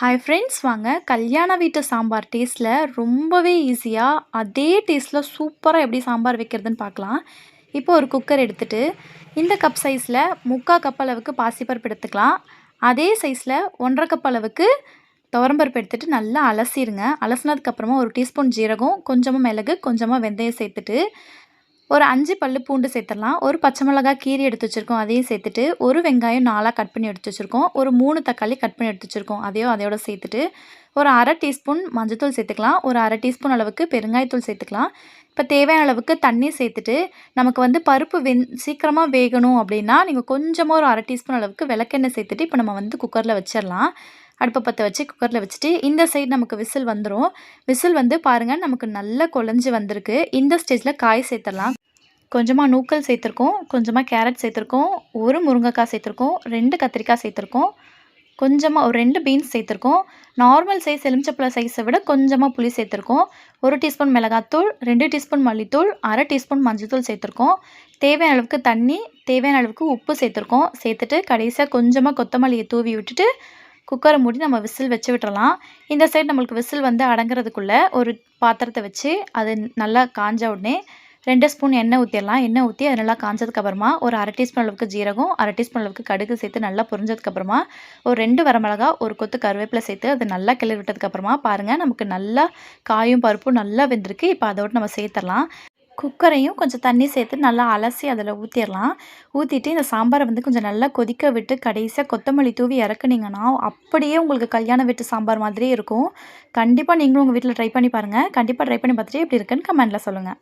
Hi friends, வாங்க கல்யாண வீட்டு சாம்பார் டேஸ்ட்டில் ரொம்பவே ஈஸியாக அதே டேஸ்ட்டில் சூப்பராக எப்படி சாம்பார் வைக்கிறதுன்னு பார்க்கலாம். இப்போ ஒரு குக்கர் எடுத்துகிட்டு இந்த கப் சைஸில் 3/4 கப் அளவுக்கு பாசிப்பருப்பு எடுத்துக்கலாம். அதே சைஸில் 1/2 கப் அளவுக்கு துவரம்பருப்பு எடுத்துகிட்டு நல்லா அலசிடுங்க. அலசினதுக்கப்புறமா ஒரு டீஸ்பூன் ஜீரகம், கொஞ்சமாக மிளகு, கொஞ்சமாக வெந்தயம் சேர்த்துட்டு ஒரு 5 பல்லு பூண்டு சேர்த்துடலாம். ஒரு பச்சை மிளகாய் கீரி எடுத்து வச்சுருக்கோம், அதையும் சேர்த்துட்டு ஒரு வெங்காயம் 4ஆக கட் பண்ணி எடுத்து வச்சுருக்கோம். ஒரு 3 தக்காளி கட் பண்ணி எடுத்து வச்சுருக்கோம், அதையோட சேர்த்துட்டு ஒரு 1/2 டீஸ்பூன் மஞ்சள்தூள் சேர்த்துக்கலாம். ஒரு 1/2 டீஸ்பூன் அளவுக்கு பெருங்காயத்தூள் சேர்த்துக்கலாம். இப்போ தேவையான அளவுக்கு தண்ணி சேர்த்துட்டு நமக்கு பருப்பு சீக்கிரமாக வேகணும் அப்படின்னா நீங்கள் கொஞ்சமாக ஒரு 1/2 டீஸ்பூன் அளவுக்கு விளக்கெண்ணெய் சேர்த்துட்டு இப்போ நம்ம குக்கரில் வச்சிடலாம். அடுப்பை பற்ற வச்சு குக்கரில் வச்சுட்டு இந்த சைடு நமக்கு விசில் வந்துடும். விசில் பாருங்கள் நமக்கு நல்லா குழஞ்சி வந்திருக்கு. இந்த ஸ்டேஜில் காய் சேர்த்துடலாம். கொஞ்சமாக நூக்கல் சேர்த்துருக்கோம், கொஞ்சமாக கேரட் சேர்த்துருக்கோம், ஒரு முருங்கைக்காய் சேர்த்துருக்கோம், 2 கத்திரிக்காய் சேர்த்துருக்கோம், கொஞ்சமாக ஒரு 2 பீன்ஸ் சேர்த்துருக்கோம். நார்மல் சைஸ் எலுமிச்சப்பழம் சைஸை விட கொஞ்சமாக புளி சேர்த்துருக்கோம். 1 டீஸ்பூன் மிளகாத்தூள், 2 டீஸ்பூன் மல்லித்தூள், 1/2 டீஸ்பூன் மஞ்சள்தூள் சேர்த்துருக்கோம். தேவையான அளவுக்கு தண்ணி, தேவையான அளவுக்கு உப்பு சேர்த்துருக்கோம். சேர்த்துட்டு கடைசியாக கொஞ்சமாக கொத்தமல்லியை தூவி விட்டுட்டு குக்கரை மூடி நம்ம விசில் வச்சு விட்டுறலாம். இந்த சைடு நம்மளுக்கு விசில் அடங்குறதுக்குள்ளே ஒரு பாத்திரத்தை வச்சு அது நல்லா காஞ்ச உடனே 2 ஸ்பூன் எண்ணெய் ஊற்றிடலாம். எண்ணெய் ஊற்றி அது நல்லா காஞ்சதுக்கப்புறமா ஒரு 1/2 டீஸ்பூன் அளவுக்கு ஜீரகம், 1/2 டீஸ்பூன் அளவுக்கு கடுகு சேர்த்து நல்லா பொரிஞ்சதுக்கப்புறமா ஒரு 2 வரமிளகா, ஒரு கொத்து கருவேப்பிலை சேர்த்து அது நல்லா கிளறி விட்டதுக்கப்புறமா பாருங்கள் நமக்கு நல்லா காயும் பருப்பும் நல்லா வெந்திருக்கு. இப்போ அதோடு நம்ம சேர்த்துடலாம். குக்கரையும் கொஞ்சம் தண்ணி சேர்த்து நல்லா அலசி அதில் ஊற்றிடலாம். ஊற்றிட்டு இந்த சாம்பாரை கொஞ்சம் நல்லா கொதிக்க விட்டு கடைசியாக கொத்தமல்லி தூவி இறக்குனீங்கன்னா அப்படியே உங்களுக்கு கல்யாண வீட்டு சாம்பார் மாதிரியே இருக்கும். கண்டிப்பாக நீங்களும் உங்கள் வீட்டில் ட்ரை பண்ணி பாருங்கள். கண்டிப்பாக ட்ரை பண்ணி பார்த்துட்டு எப்படி இருக்குன்னு கமெண்ட்டில் சொல்லுங்கள்.